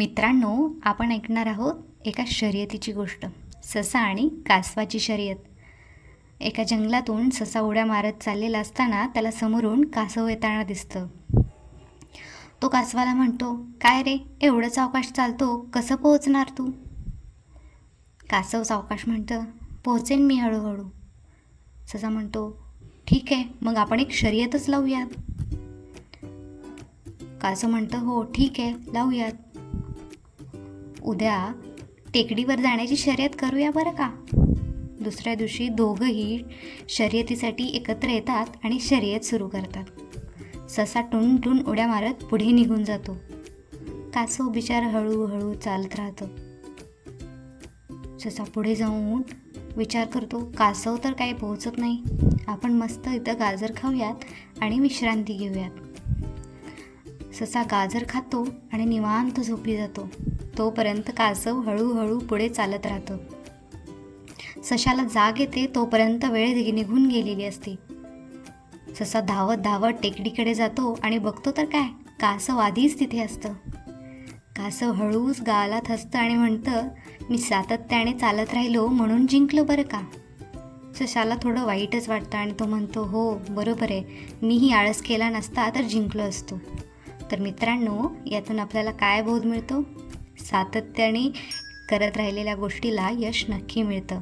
मित्रांनो, आपण ऐकणार आहोत एका शर्यतीची गोष्ट. ससा आणि कासवाची शर्यत. एका जंगलातून ससा उड्या मारत चाललेला असताना त्याला समोरून कासव येताना दिसतं. तो कासवाला म्हणतो, काय रे, एवढं सावकाश चालतो, कसं पोहोचणार तू? कासव सावकाश म्हणतं, पोहोचेन मी हळूहळू. ससा म्हणतो, ठीक आहे, मग आपण एक शर्यतच लावूयात. कासव म्हणतं, हो ठीक आहे, लावूयात. उद्या टेकडीवर जाण्याची शर्यत करूया बरं का. दुसऱ्या दिवशी दोघंही शर्यतीसाठी एकत्र येतात आणि शर्यत सुरू करतात. ससा टुन उड्या मारत पुढे निघून जातो. कासव बिचारा हळूहळू चालत राहतं. ससा पुढे जाऊन विचार करतो, कासव तर काही पोहोचत नाही, आपण मस्त इथं गाजर खाऊयात आणि विश्रांती घेऊयात. ससा गाजर खातो आणि निवांत झोपी जातो. तोपर्यंत कासव हळूहळू पुढे चालत राहतं. सशाला जाग येते तोपर्यंत वेळ निघून गेलेली असते. ससा धावत धावत टेकडीकडे जातो आणि बघतो तर काय, कासव आधीच तिथे असतं. कासव हळूच गालात हसतं आणि म्हणतं, मी सातत्याने चालत राहिलो म्हणून जिंकलो बरं का. सशाला थोडं वाईटच वाटतं आणि तो म्हणतो, हो बरोबर आहे, मीही आळस केला नसता तर जिंकलो असतो. तर मित्रांनो, यातून आपल्याला काय बोध मिळतो? सातत्याने करत राहिलेल्या गोष्टीला यश नक्की मिळतं.